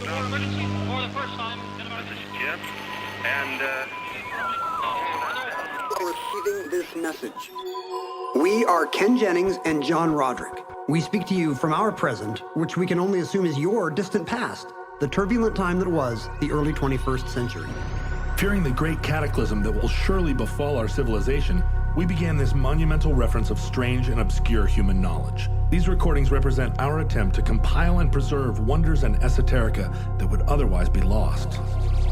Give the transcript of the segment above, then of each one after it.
War emergency for the first time in America. This is Jim, and Receiving this message. We are Ken Jennings and John Roderick. We speak to you from our present, which we can only assume is your distant past, the turbulent time that was the early 21st century. Fearing the great cataclysm that will surely befall our civilization, we began this monumental reference of strange and obscure human knowledge. These recordings represent our attempt to compile and preserve wonders and esoterica that would otherwise be lost.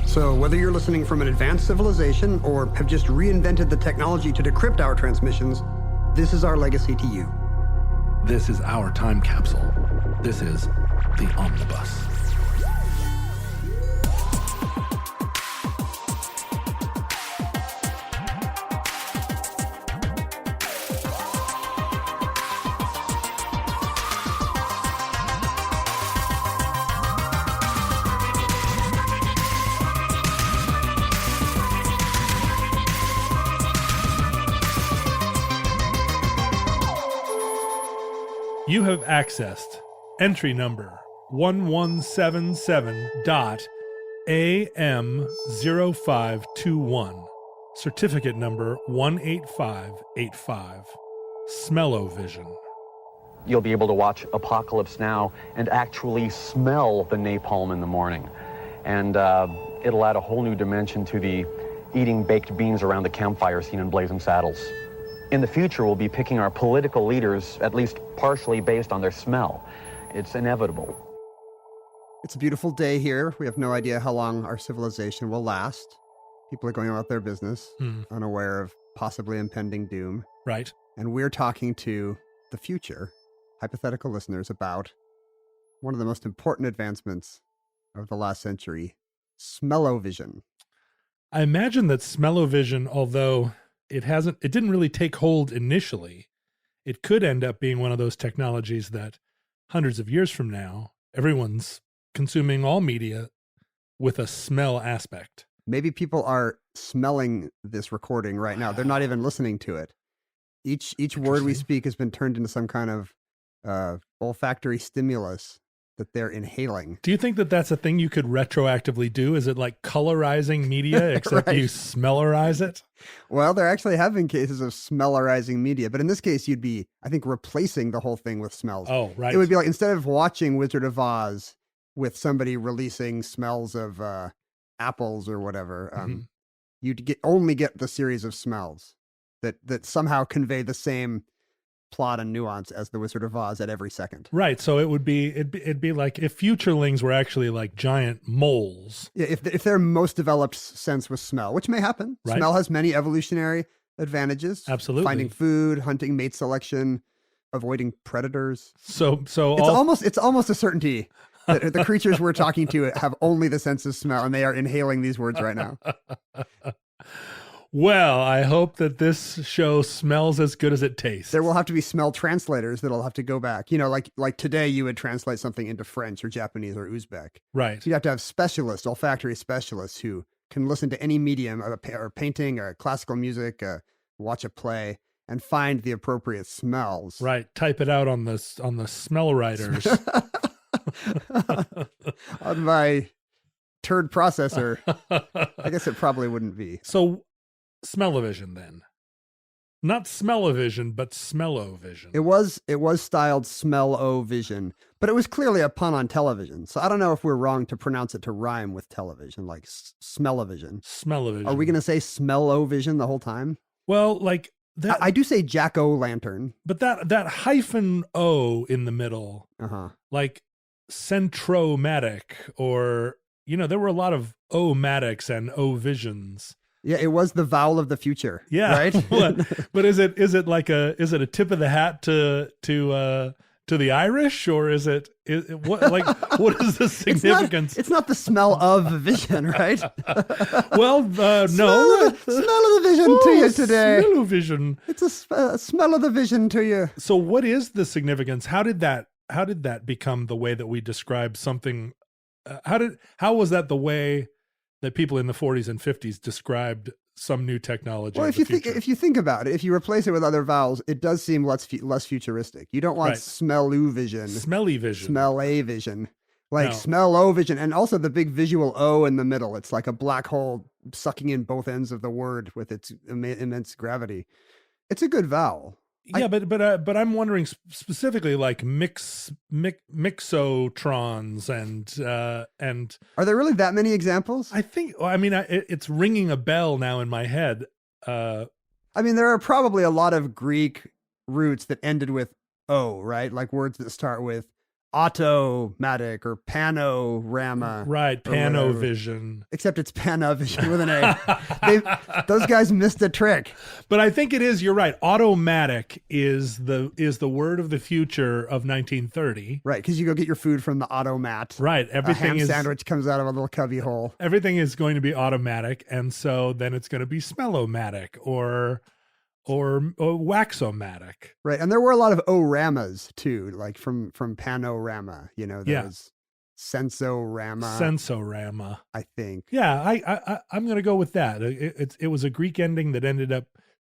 So whether you're listening from an advanced civilization or have just reinvented the technology to decrypt our transmissions, this is our legacy to you. This is our time capsule. This is the Omnibus. You have accessed entry number 1177.AM0521, certificate number 18585, Smell-O-Vision. You'll be able to watch Apocalypse Now and actually smell the napalm in the morning. And it'll add a whole new dimension to the eating baked beans around the campfire scene in Blazing Saddles. In the future, we'll be picking our political leaders, at least partially based on their smell. It's inevitable. It's a beautiful day here. We have no idea how long our civilization will last. People are going about their business, unaware of possibly impending doom. Right. And we're talking to the future, hypothetical listeners, about one of the most important advancements of the last century, smell-o-vision. I imagine that smell-o-vision, although it didn't really take hold initially, it could end up being one of those technologies that hundreds of years from now, everyone's consuming all media with a smell aspect. Maybe people are smelling this recording right now. They're not even listening to it. Each word we speak has been turned into some kind of olfactory stimulus that they're inhaling. Do you think that that's a thing you could retroactively do? Is it like colorizing media, except Right. you smellerize it? Well, there actually have been cases of smellerizing media, but in this case, you'd be, I think, replacing the whole thing with smells. Oh, right. It would be like, instead of watching Wizard of Oz with somebody releasing smells of apples or whatever, you'd only get the series of smells that somehow convey the same plot and nuance as the Wizard of Oz at every second. Right. So it'd be like if futurelings were actually like giant moles. Yeah, if their most developed sense was smell, which may happen. Right. Smell has many evolutionary advantages. Absolutely. Finding food, hunting, mate selection, avoiding predators. So It's almost a certainty that the creatures we're talking to have only the sense of smell, and they are inhaling these words right now. Well, I hope that this show smells as good as it tastes. There will have to be smell translators that'll have to go back. You know, like today you would translate something into French or Japanese or Uzbek. Right. So you have to have specialists, olfactory specialists who can listen to any medium or painting or classical music, watch a play, and find the appropriate smells. Right. Type it out on the smell writers. On my turd processor, I guess it probably wouldn't be. So smell-o-vision then. Not smell-o-vision, but smell-o-vision. It was styled smell-o-vision, but it was clearly a pun on television. So I don't know if we're wrong to pronounce it to rhyme with television, like smell-o-vision. Smell-o-vision. Are we going to say smell-o-vision the whole time? Well, like that. I do say jack-o'-lantern. But that hyphen O in the middle, like centromatic, or, there were a lot of O-matics and O-visions. Yeah, it was the vowel of the future. Yeah, right. But is it a tip of the hat to the Irish, or is it what is the significance? It's not the smell of vision, right? Well, no. Smell of the vision to you today. Smell of vision. It's a smell of the vision to you. So, what is the significance? How did that become the way that we describe something? How was that the way that people in the 40s and 50s described some new technology? Well, if you think about it, if you replace it with other vowels, it does seem less futuristic. You don't want Right. smell-o-vision, Smelly vision. smell-a-vision. Like No. smell-o-vision, and also the big visual O in the middle. It's like a black hole sucking in both ends of the word with its immense gravity. It's a good vowel. Yeah, but I'm wondering specifically like mixotrons and Are there really that many examples? I think it's ringing a bell now in my head. I mean, there are probably a lot of Greek roots that ended with O, right? Like words that start with automatic or panorama. Right, panovision. Except it's panovision with an A. Those guys missed the trick. But I think it is, you're right. Automatic is the word of the future of 1930. Right, because you go get your food from the automat. Right, everything a ham sandwich comes out of a little cubby hole. Everything is going to be automatic, and so then it's going to be smellomatic or waxomatic. Right, and there were a lot of oramas too, like from panorama, there was sensorama, I think. Yeah, I'm going to go with that. It was a Greek ending that ended up,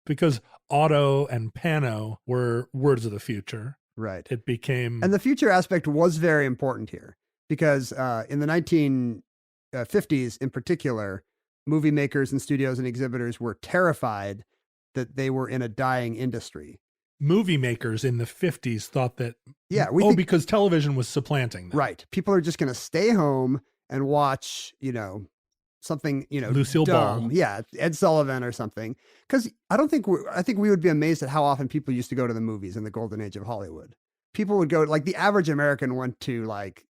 because auto and pano were words of the future. Right. It became... And the future aspect was very important here, because in the 1950s in particular, movie makers and studios and exhibitors were terrified that they were in a dying industry. Movie makers in the 50s thought that, because television was supplanting them. Right. People are just going to stay home and watch, something, Lucille dumb. Ball. Yeah, Ed Sullivan or something. Because I think we would be amazed at how often people used to go to the movies in the golden age of Hollywood. People would go, like the average American went to like...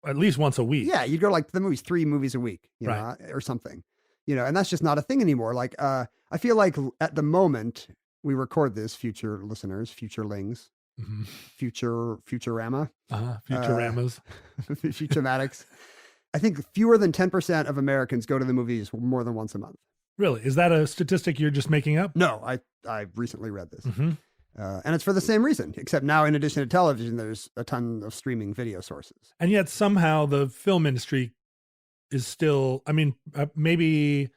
At least once a week. Yeah, you'd go like the movies, 3 movies a week, right. or something. And that's just not a thing anymore. Like, I feel like at the moment we record this, future listeners, futurelings, Futurama, Futuramas, Futurmatics. I think fewer than 10% of Americans go to the movies more than once a month. Really? Is that a statistic you're just making up? No, I recently read this. And it's for the same reason, except now in addition to television, there's a ton of streaming video sources. And yet somehow the film industry is still, maybe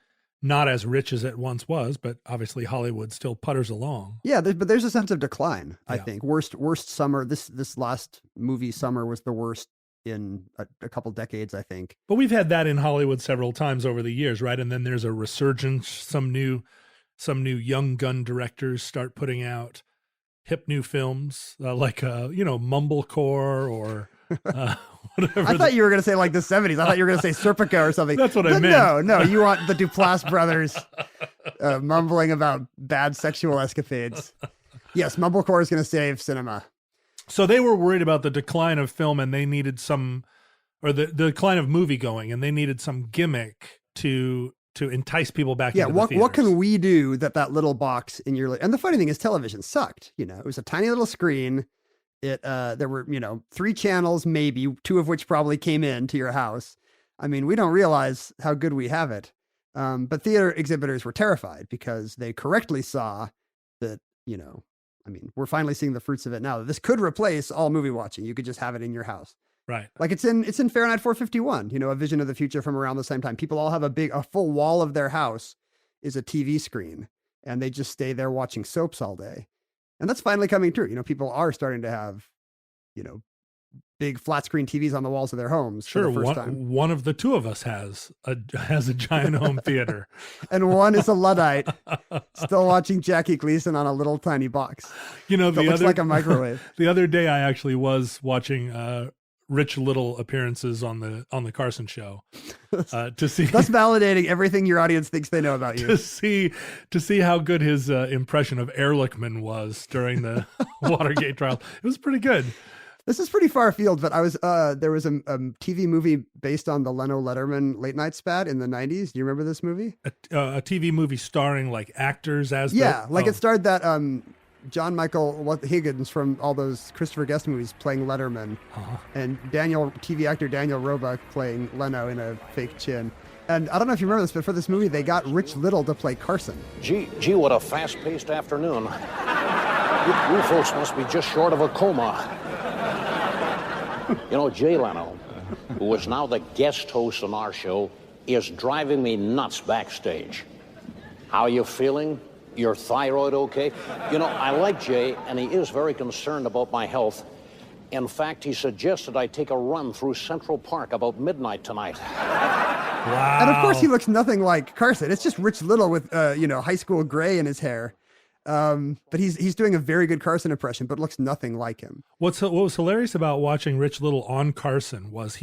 not as rich as it once was, but obviously Hollywood still putters along. Yeah, but there's a sense of decline, I think. Worst summer, this last movie summer was the worst in a couple decades, I think. But we've had that in Hollywood several times over the years, right? And then there's a resurgence. Some new young gun directors start putting out hip new films, like mumblecore or whatever. I thought you were going to say like the 70s. I thought you were going to say Serpico or something. That's what I meant. No, you want the Duplass brothers mumbling about bad sexual escapades. Yes, mumblecore is going to save cinema. So they were worried about the decline of film, and they needed the decline of movie going, and they needed some gimmick to entice people back into the theaters. What can we do that little box in your... And the funny thing is television sucked. It was a tiny little screen. There were, 3 channels, maybe 2 of which probably came in to your house. I mean, we don't realize how good we have it. But theater exhibitors were terrified because they correctly saw that, we're finally seeing the fruits of it now. This could replace all movie watching. You could just have it in your house. Right. Like it's in Fahrenheit 451, a vision of the future from around the same time. People all have a full wall of their house is a TV screen, and they just stay there watching soaps all day. And that's finally coming true. People are starting to have, big flat screen TVs on the walls of their homes. Sure, for the first time. One of the 2 of us has a giant home theater, and one is a Luddite, still watching Jackie Gleason on a little tiny box. That looks like a microwave. The other day, I actually was watching Rich Little appearances on the Carson Show to see. That's validating everything your audience thinks they know about you. To see how good his impression of Ehrlichman was during the Watergate trial. It was pretty good. This is pretty far afield, but there was a TV movie based on the Leno Letterman late night spat in the 90s. Do you remember this movie? A TV movie starring like actors as it starred that John Michael Higgins from all those Christopher Guest movies playing Letterman, and TV actor Daniel Roebuck playing Leno in a fake chin. And I don't know if you remember this, but for this movie, they got Rich Little to play Carson. Gee, what a fast-paced afternoon. You folks must be just short of a coma. Jay Leno, who is now the guest host on our show, is driving me nuts backstage. How are you feeling? Your thyroid okay? I like Jay, and he is very concerned about my health. In fact, he suggested I take a run through Central Park about midnight tonight. Wow. And of course, he looks nothing like Carson. It's just Rich Little with, high school gray in his hair. But he's doing a very good Carson impression, but looks nothing like him. What was hilarious about watching Rich Little on Carson was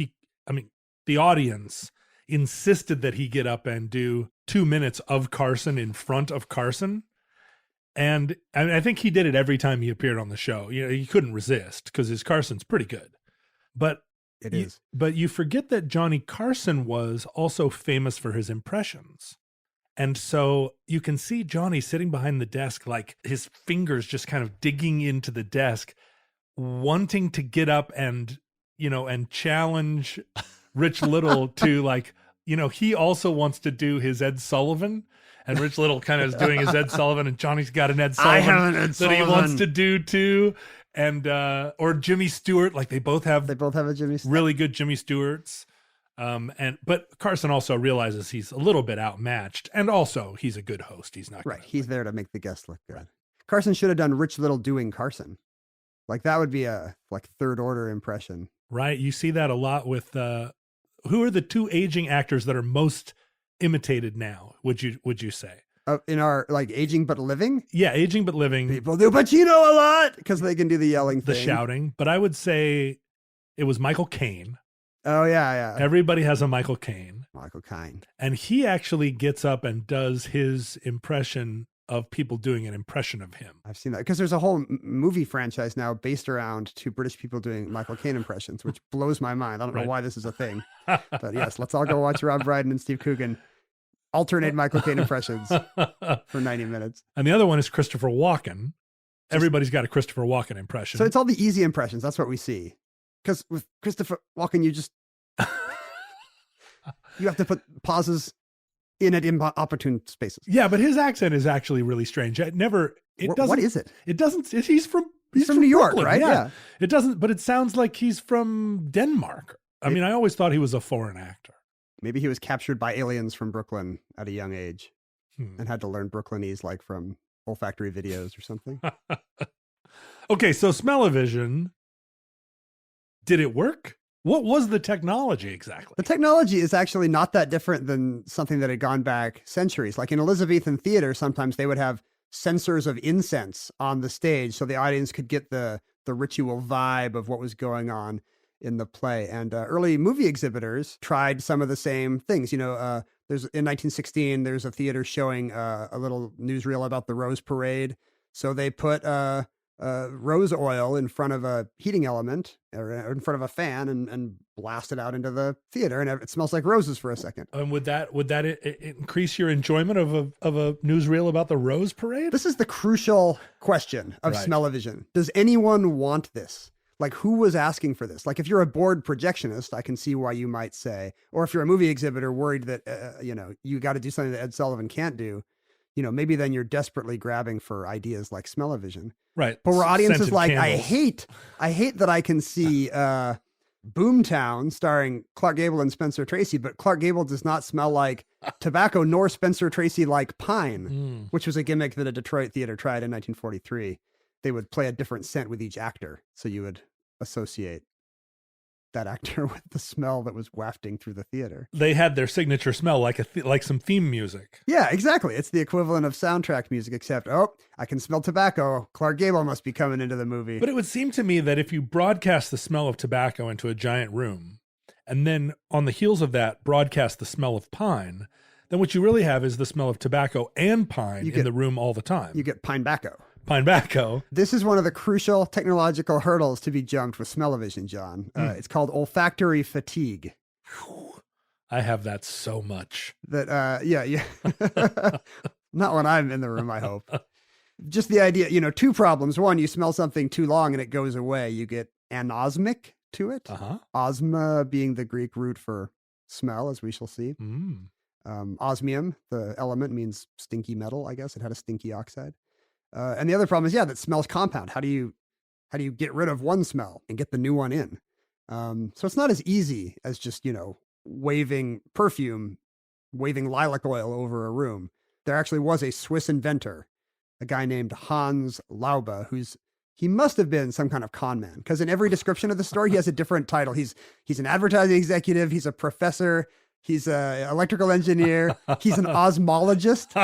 the audience insisted that he get up and do 2 minutes of Carson in front of Carson. And I think he did it every time he appeared on the show. He couldn't resist because his Carson's pretty good. But it is. But you forget that Johnny Carson was also famous for his impressions. And so you can see Johnny sitting behind the desk, like his fingers just kind of digging into the desk, wanting to get up and challenge Rich Little to he also wants to do his Ed Sullivan. And Rich Little kind of is doing his Ed Sullivan, and Johnny's got an Ed Sullivan that he wants to do too. And or Jimmy Stewart, like they both have a Jimmy Stewart. Really good Jimmy Stewarts. But Carson also realizes he's a little bit outmatched, and also he's a good host. He's not right. He's there to make the guests look good. Right. Carson should have done Rich Little doing Carson. Like that would be a third order impression. Right. You see that a lot with who are the two aging actors that are most imitated now? Would you say? In our Aging But Living? Yeah, Aging But Living. People do Pacino a lot because they can do the yelling thing. The shouting. But I would say it was Michael Caine. Oh, yeah. Everybody has a Michael Caine. Michael Caine. And he actually gets up and does his impression of people doing an impression of him. I've seen that because there's a whole movie franchise now based around two British people doing Michael Caine impressions, which blows my mind. I don't know why this is a thing. But yes, let's all go watch Rob Brydon and Steve Coogan alternate Michael Caine impressions for 90 minutes. And the other one is Christopher Walken. Everybody's got a Christopher Walken impression. So it's all the easy impressions. That's what we see. Because with Christopher Walken, you have to put pauses in at inopportune spaces. Yeah, but his accent is actually really strange. What is it? It doesn't. He's from New York, Brooklyn, right? Yeah. It doesn't, but it sounds like he's from Denmark. I always thought he was a foreign actor. Maybe he was captured by aliens from Brooklyn at a young age and had to learn Brooklynese from olfactory videos or something. Okay, so smell-o-vision, did it work? What was the technology exactly? The technology is actually not that different than something that had gone back centuries. Like in Elizabethan theater, sometimes they would have censers of incense on the stage so the audience could get the ritual vibe of what was going on in the play. And early movie exhibitors tried some of the same things. There's in 1916, there's a theater showing a little newsreel about the Rose Parade. So they put rose oil in front of a heating element or in front of a fan and blast it out into the theater, and it smells like roses for a second. And would that increase your enjoyment of a newsreel about the Rose Parade? This is the crucial question of smell-o-vision. Does anyone want this? Who was asking for this? If you're a bored projectionist, I can see why you might say, or if you're a movie exhibitor worried that, you got to do something that Ed Sullivan can't do, maybe then you're desperately grabbing for ideas like smell-o-vision. Right. But where audiences Scented I candles. hate that I can see Boomtown starring Clark Gable and Spencer Tracy, but Clark Gable does not smell like tobacco, nor Spencer Tracy like pine, which was a gimmick that a Detroit theater tried in 1943. They would play a different scent with each actor, so you would associate that actor with the smell that was wafting through the theater. They had their signature smell like some theme music. Yeah, exactly. It's the equivalent of soundtrack music, except, I can smell tobacco. Clark Gable must be coming into the movie. But it would seem to me that if you broadcast the smell of tobacco into a giant room, and then on the heels of that, broadcast the smell of pine, then what you really have is the smell of tobacco and pine in the room all the time. You get pine-bacco. Pine-bacco. This is one of the crucial technological hurdles to be jumped with smell-o-vision, John. It's called olfactory fatigue. I have that so much. That, yeah. Not when I'm in the room, I hope. Just the idea, two problems. One, you smell something too long and it goes away. You get anosmic to it. Osma being the Greek root for smell, as we shall see. Osmium, the element, means stinky metal, I guess. It had a stinky oxide. And the other problem is, that smell's compound. How do you get rid of one smell and get the new one in? So it's not as easy as just, waving lilac oil over a room. There actually was a Swiss inventor, a guy named Hans Laube, whose he must have been some kind of con man, because in every description of the store, he has a different title. He's an advertising executive. He's a professor. He's an electrical engineer. He's an osmologist,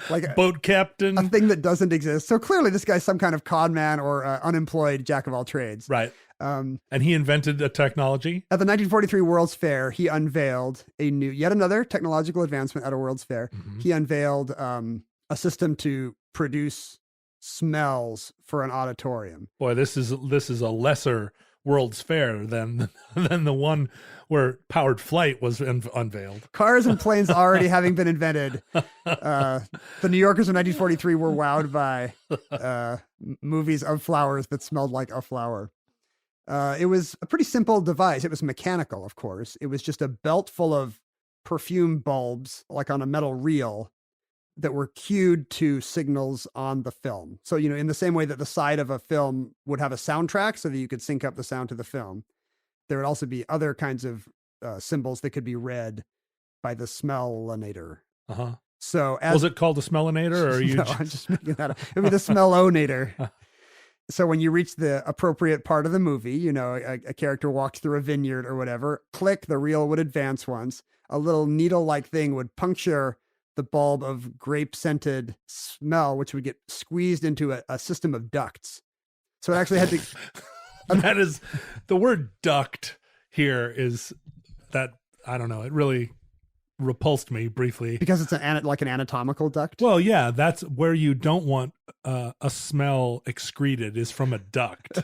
like a boat captain, a thing that doesn't exist. So clearly this guy's some kind of con man or unemployed jack of all trades. Right. And he invented a technology. At the 1943 World's Fair, he unveiled yet another technological advancement at a World's Fair. Mm-hmm. He unveiled a system to produce smells for an auditorium. Boy, this is a lesser World's Fair than the one where powered flight was unveiled. Cars and planes already having been invented. The New Yorkers of 1943 were wowed by movies of flowers that smelled like a flower. It was a pretty simple device. It was mechanical, of course. It was just a belt full of perfume bulbs, like on a metal reel, that were cued to signals on the film. So, in the same way that the side of a film would have a soundtrack so that you could sync up the sound to the film, there would also be other kinds of symbols that could be read by the smellinator. Uh-huh. So was it called a smellinator, or are you? No, I'm just making that up. It would be the smellonator. So when you reach the appropriate part of the movie, a character walks through a vineyard or whatever, click, the reel would advance once. A little needle-like thing would puncture the bulb of grape-scented smell, which would get squeezed into a system of ducts. So it actually had to... That is, the word duct here is that, I don't know, it really repulsed me briefly. Because it's like an anatomical duct? Well, yeah, that's where you don't want a smell excreted, is from a duct.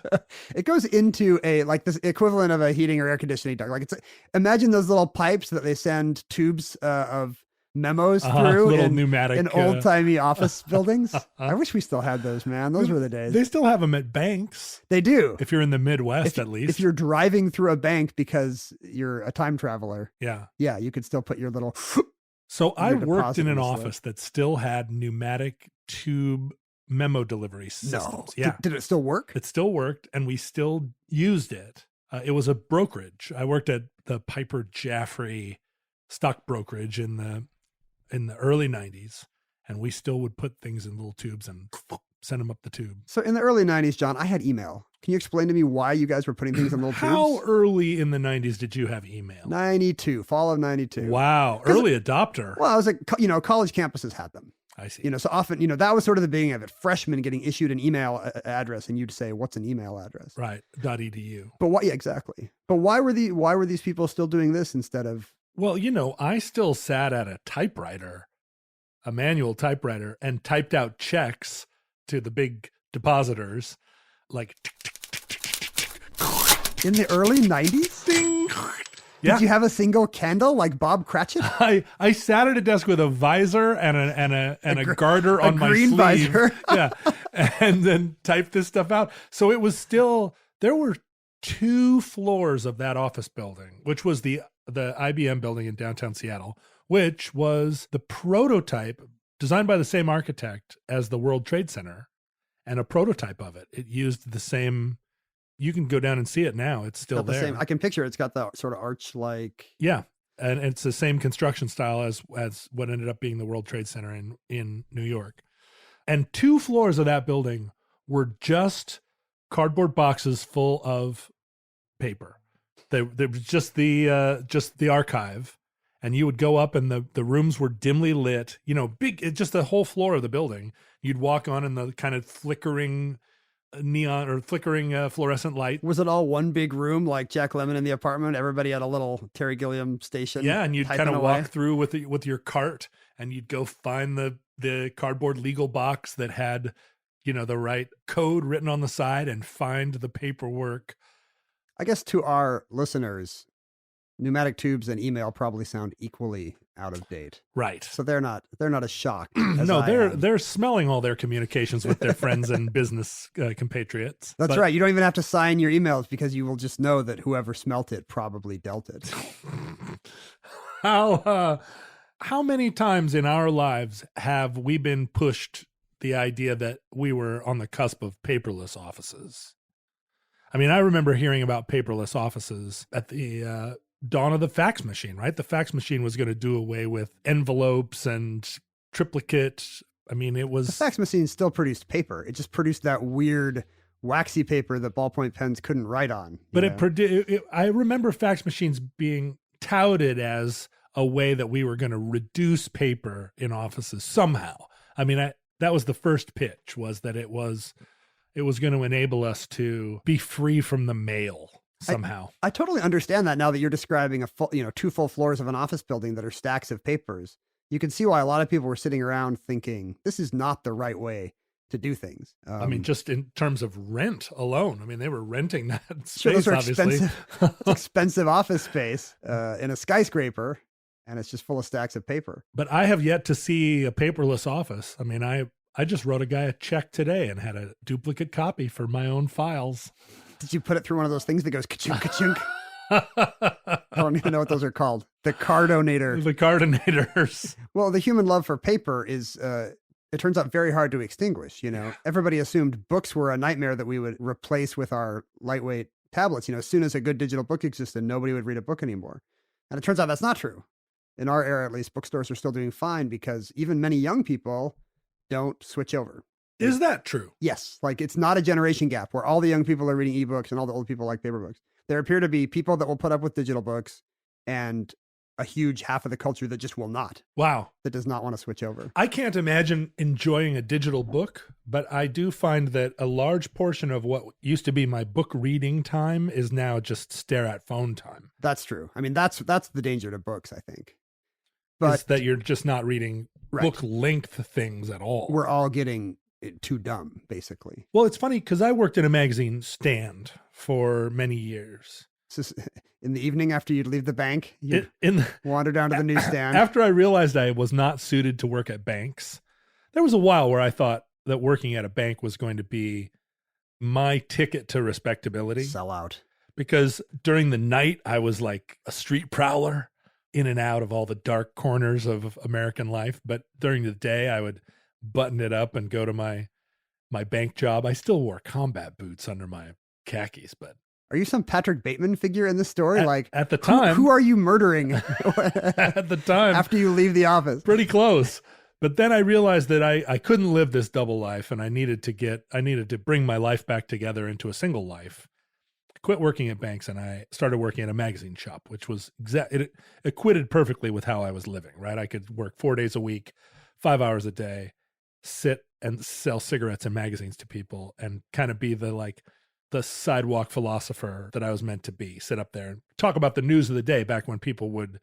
It goes into this equivalent of a heating or air conditioning duct. Imagine those little pipes that they send tubes of memos through little pneumatic in old-timey office buildings. I wish we still had those, man. Those were the days. They still have them at banks. They do. If you're in the Midwest, at least. If you're driving through a bank because you're a time traveler. Yeah. Yeah, you could still put your little... So I worked in an office that still had pneumatic tube memo delivery systems. No. Yeah. Did it still work? It still worked, and we still used it. It was a brokerage. I worked at the Piper Jaffray stock brokerage in the early 90s, and we still would put things in little tubes and send them up the tube. So in the early 90s, John, I had email. Can you explain to me why you guys were putting things in little tubes? How early in the 90s did you have email? 92, fall of 92. Wow, early adopter. Well, I was like, college campuses had them. I see. So often, that was sort of the beginning of it. Freshmen getting issued an email address, and you'd say, "What's an email address?" Right. .edu. But why? Yeah, exactly. But why were these people still doing this instead of? Well, I still sat at a typewriter, a manual typewriter, and typed out checks to the big depositors, like in the early 90s. Ding. Yeah. Did you have a single candle like Bob Cratchit? I sat at a desk with a visor and a garter on my green sleeve. Visor. Yeah, and then typed this stuff out. So it was still, there were 2 floors of that office building, which was the IBM building in downtown Seattle, which was the prototype designed by the same architect as the World Trade Center, and a prototype of it. It used the same. You can go down and see it now. It's still there. Same, I can picture it. It's got the sort of arch-like. Yeah, and it's the same construction style as what ended up being the World Trade Center in New York. And 2 floors of that building were just cardboard boxes full of paper. There was just the archive, and you would go up, and the rooms were dimly lit. Big, just the whole floor of the building. You'd walk on in the kind of flickering neon or flickering fluorescent light. Was it all one big room like Jack Lemmon in The Apartment? Everybody had a little Terry Gilliam station. Yeah, and you'd kind of walk through with your cart, and you'd go find the cardboard legal box that had, the right code written on the side, and find the paperwork. I guess to our listeners, pneumatic tubes and email probably sound equally out of date. Right. So they're not as shocked. As No, I am. they're smelling all their communications with their friends and business compatriots. That's right. You don't even have to sign your emails because you will just know that whoever smelt it probably dealt it. How many times in our lives have we been pushed the idea that we were on the cusp of paperless offices? I mean, I remember hearing about paperless offices at the dawn of the fax machine, right? The fax machine was going to do away with envelopes and triplicate. I mean, it was... The fax machine still produced paper. It just produced that weird waxy paper that ballpoint pens couldn't write on. But I remember fax machines being touted as a way that we were going to reduce paper in offices somehow. I mean, that was the first pitch, was that it was going to enable us to be free from the mail somehow. I totally understand that now that you're describing 2 full floors of an office building that are stacks of papers. You can see why a lot of people were sitting around thinking this is not the right way to do things. I mean, just in terms of rent alone. I mean, they were renting that space, sure, those are obviously. expensive office space in a skyscraper, and it's just full of stacks of paper. But I have yet to see a paperless office. I mean, I just wrote a guy a check today and had a duplicate copy for my own files. Did you put it through one of those things that goes ka-chunk, ka-chunk? I don't even know what those are called. The cardonator. The cardinators. Well, the human love for paper is, it turns out, very hard to extinguish. Everybody assumed books were a nightmare that we would replace with our lightweight tablets. As soon as a good digital book existed, nobody would read a book anymore. And it turns out that's not true. In our era, at least, bookstores are still doing fine because even many young people don't switch over. Is that true? Yes. Like, it's not a generation gap where all the young people are reading ebooks and all the old people like paper books. There appear to be people that will put up with digital books and a huge half of the culture that just will not. Wow. That does not want to switch over. I can't imagine enjoying a digital book, but I do find that a large portion of what used to be my book reading time is now just stare at phone time. That's true. I mean, that's the danger to books, I think. But is that you're just not reading book length things at all. We're all getting too dumb, basically. Well, it's funny because I worked in a magazine stand for many years. So in the evening after you'd leave the bank, you'd wander down to the newsstand. After I realized I was not suited to work at banks, there was a while where I thought that working at a bank was going to be my ticket to respectability. Sell out. Because during the night, I was like a street prowler in and out of all the dark corners of American life. But during the day, I would button it up and go to my bank job. I still wore combat boots under my khakis, but are you some Patrick Bateman figure in this story? At the time, who are you murdering? At the time, after you leave the office, pretty close. But then I realized that I couldn't live this double life, and I needed to bring my life back together into a single life. I quit working at banks, and I started working at a magazine shop, which was it equated perfectly with how I was living. Right, I could work 4 days a week, 5 hours a day, sit and sell cigarettes and magazines to people, and kind of be the sidewalk philosopher that I was meant to be. Sit up there and talk about the news of the day back when people would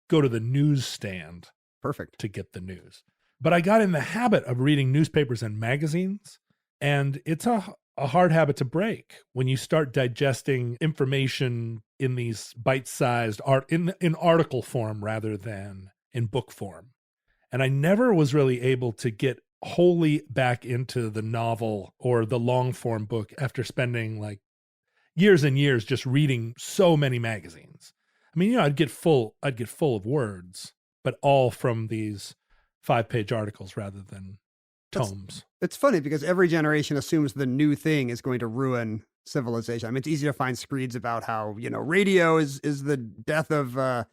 go to the newsstand. Perfect. To get the news. But I got in the habit of reading newspapers and magazines, and it's a hard habit to break when you start digesting information in these bite-sized in article form rather than in book form. And I never was really able to get wholly back into the novel or the long form book after spending like years and years just reading so many magazines. I mean, I'd get full of words, but all from these 5-page articles rather than tomes. It's funny because every generation assumes the new thing is going to ruin civilization. I mean, it's easy to find screeds about how, radio is the death of the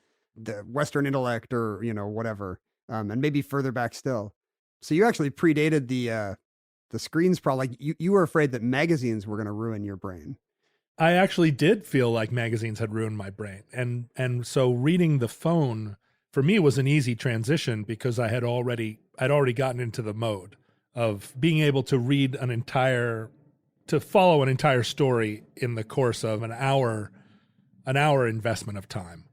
Western intellect or, whatever. And maybe further back still. So you actually predated the screens problem. Like you were afraid that magazines were going to ruin your brain. I actually did feel like magazines had ruined my brain. And so reading the phone for me was an easy transition because I'd already gotten into the mode of being able to read to follow an entire story in the course of an hour investment of time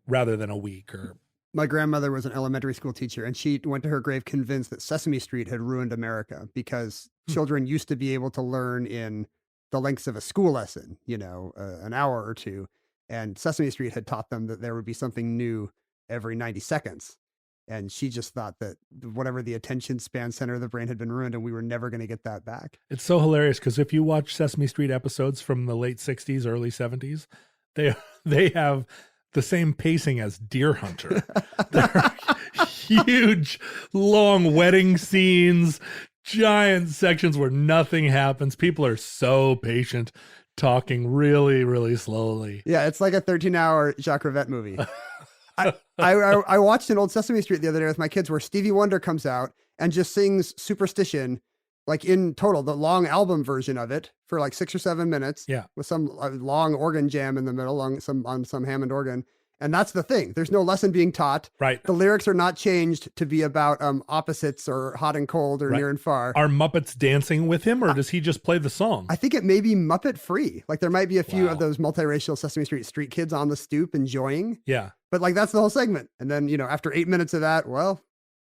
rather than a week or. My grandmother was an elementary school teacher, and she went to her grave convinced that Sesame Street had ruined America because children used to be able to learn in the lengths of a school lesson, an hour or two. And Sesame Street had taught them that there would be something new every 90 seconds. And she just thought that whatever the attention span center of the brain had been ruined, and we were never going to get that back. It's so hilarious because if you watch Sesame Street episodes from the late 60s, early 70s, they have the same pacing as Deer Hunter. They're huge, long wedding scenes, giant sections where nothing happens. People are so patient, talking really, really slowly. Yeah, it's like a 13-hour Jacques Rivette movie. I watched an old Sesame Street the other day with my kids where Stevie Wonder comes out and just sings Superstition like in total, the long album version of it for like 6 or 7 minutes. Yeah. With some long organ jam in the middle on some Hammond organ. And that's the thing. There's no lesson being taught. Right. The lyrics are not changed to be about opposites or hot and cold or near and far. Are Muppets dancing with him, or does he just play the song? I think it may be Muppet free. Like there might be a few of those multiracial Sesame Street kids on the stoop enjoying. Yeah. But like that's the whole segment. And then, after 8 minutes of that, well,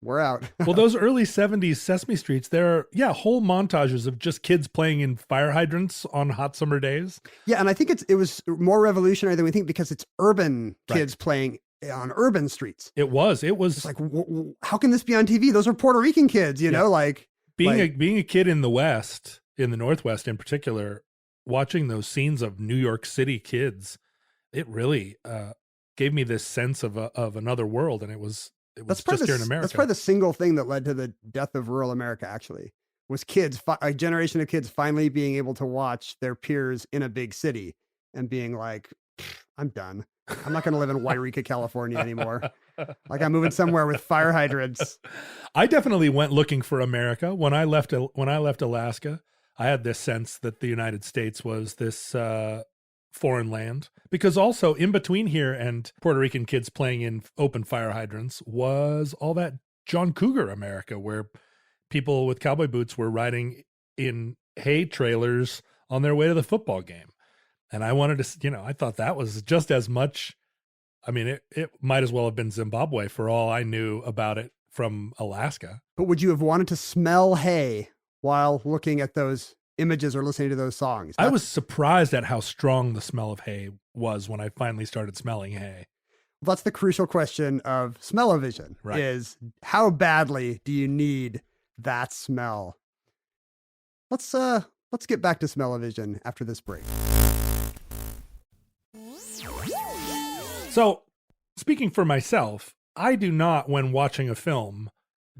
we're out. Well, those early 70s Sesame Streets, there are, whole montages of just kids playing in fire hydrants on hot summer days. Yeah, and I think it was more revolutionary than we think because it's urban kids playing on urban streets. It was. It's like, how can this be on TV? Those are Puerto Rican kids, know, like being a kid in the West, in the Northwest in particular, watching those scenes of New York City kids, it really gave me this sense of another world, and it was just here in America. That's probably the single thing that led to the death of rural America, actually, was kids, a generation of kids finally being able to watch their peers in a big city and being like, I'm done. I'm not going to live in Wairika, California anymore. Like I'm moving somewhere with fire hydrants. I definitely went looking for America. When I left Alaska, I had this sense that the United States was this foreign land, because also in between here and Puerto Rican kids playing in open fire hydrants was all that John Cougar America, where people with cowboy boots were riding in hay trailers on their way to the football game. And I wanted to, I thought that was just as much. I mean, it might as well have been Zimbabwe for all I knew about it from Alaska. But would you have wanted to smell hay while looking at those images or listening to those songs? I was surprised at how strong the smell of hay was when I finally started smelling hay. That's the crucial question of smell-o-vision, is how badly do you need that smell? Let's get back to smell-o-vision after this break. So, speaking for myself, I do not, when watching a film,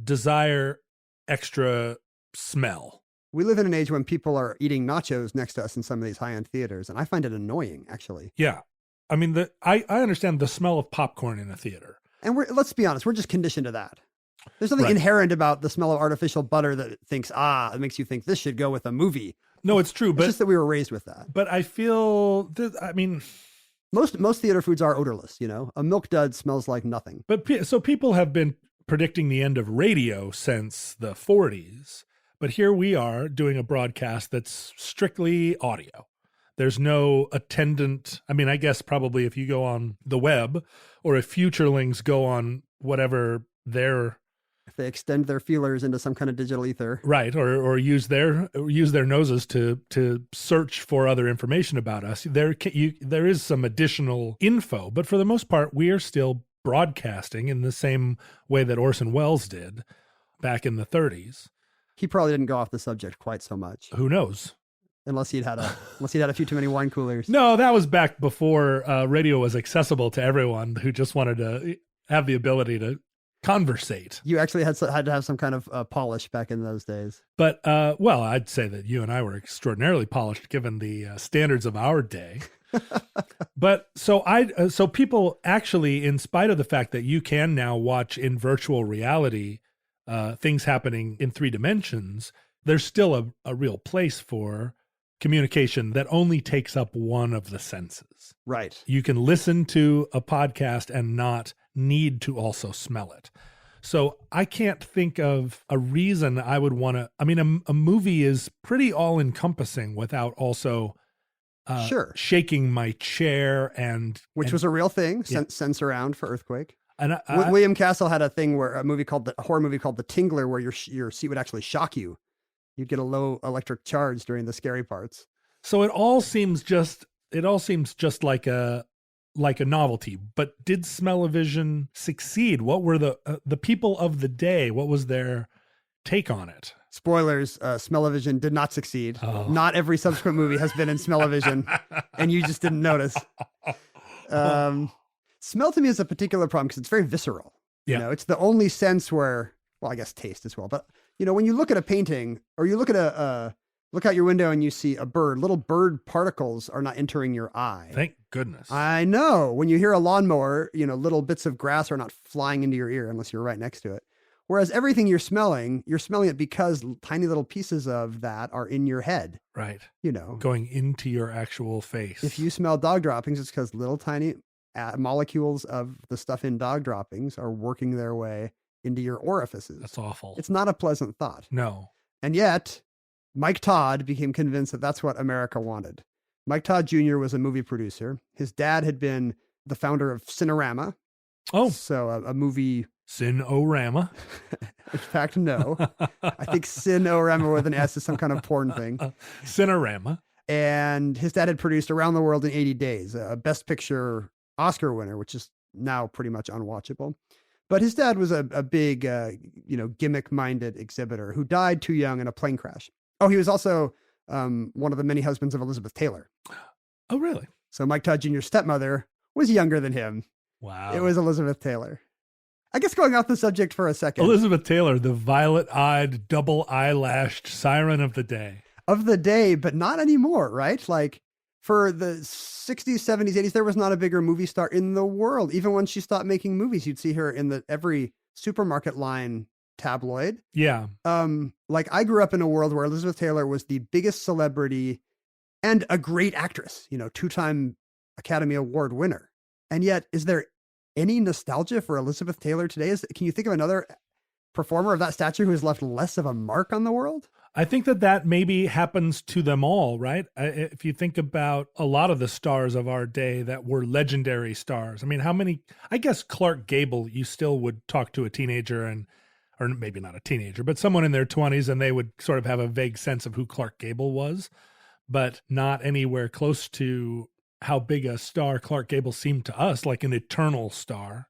desire extra smell. We live in an age when people are eating nachos next to us in some of these high-end theaters, and I find it annoying, actually. Yeah. I mean, I understand the smell of popcorn in a theater. And let's be honest, we're just conditioned to that. There's something inherent about the smell of artificial butter that thinks, it makes you think this should go with a movie. No, it's true. But it's just that we were raised with that. But I feel most theater foods are odorless, A Milk Dud smells like nothing. But so people have been predicting the end of radio since the 40s. But here we are doing a broadcast that's strictly audio. There's no attendant. I mean, I guess probably if you go on the web or if futurelings go on whatever if they extend their feelers into some kind of digital ether. Right. Or use their noses to search for other information about us. There is some additional info, but for the most part, we are still broadcasting in the same way that Orson Welles did back in the 30s. He probably didn't go off the subject quite so much. Who knows? Unless he'd had a few too many wine coolers. No, that was back before radio was accessible to everyone who just wanted to have the ability to conversate. You actually had to have some kind of polish back in those days. But, I'd say that you and I were extraordinarily polished given the standards of our day. But so people actually, in spite of the fact that you can now watch in virtual reality things happening in 3 dimensions, there's still a real place for communication that only takes up one of the senses. Right. You can listen to a podcast and not need to also smell it. So I can't think of a reason I would want to. I mean, a movie is pretty all-encompassing without also shaking my chair which was a real thing. Sense around for Earthquake. And William Castle had a thing where a horror movie called The Tingler, where your seat would actually shock you. You'd get a low electric charge during the scary parts. So it all seems just like a novelty. But did smell-o-vision succeed? What were the people of the day? What was their take on it? Spoilers, smell-o-vision did not succeed. Oh. Not every subsequent movie has been in smell-o-vision, and you just didn't notice. Smell to me is a particular problem because it's very visceral. Yeah. It's the only sense where, well, I guess taste as well. But, when you look at a painting or you look at look out your window and you see a bird, little bird particles are not entering your eye. Thank goodness. I know. When you hear a lawnmower, little bits of grass are not flying into your ear unless you're right next to it. Whereas everything you're smelling it because tiny little pieces of that are in your head. Right. Going into your actual face. If you smell dog droppings, it's because little tiny molecules of the stuff in dog droppings are working their way into your orifices. That's awful. It's not a pleasant thought. No. And yet, Mike Todd became convinced that that's what America wanted. Mike Todd Jr. was a movie producer. His dad had been the founder of Cinerama. Oh. So a movie... Sin-O-Rama. In fact, no. I think Sin-O-Rama with an S is some kind of porn thing. Cinerama. And his dad had produced Around the World in 80 Days, a Best Picture Oscar winner, which is now pretty much unwatchable. But his dad was a big, gimmick-minded exhibitor who died too young in a plane crash. Oh, he was also one of the many husbands of Elizabeth Taylor. Oh, really? So Mike Todd Jr.'s stepmother was younger than him. Wow. It was Elizabeth Taylor. I guess going off the subject for a second. Elizabeth Taylor, the violet-eyed, double-eyelashed siren of the day. Of the day, but not anymore, right? Like, for the 60s, 70s, 80s, there was not a bigger movie star in the world. Even when she stopped making movies, you'd see her in every supermarket line tabloid. Yeah. Like, I grew up in a world where Elizabeth Taylor was the biggest celebrity and a great actress, 2-time Academy Award winner. And yet, is there any nostalgia for Elizabeth Taylor today? Can you think of another performer of that stature who has left less of a mark on the world? I think that maybe happens to them all, right? If you think about a lot of the stars of our day that were legendary stars. I mean, I guess Clark Gable, you still would talk to a teenager or maybe not a teenager, but someone in their 20s, and they would sort of have a vague sense of who Clark Gable was, but not anywhere close to how big a star Clark Gable seemed to us, like an eternal star.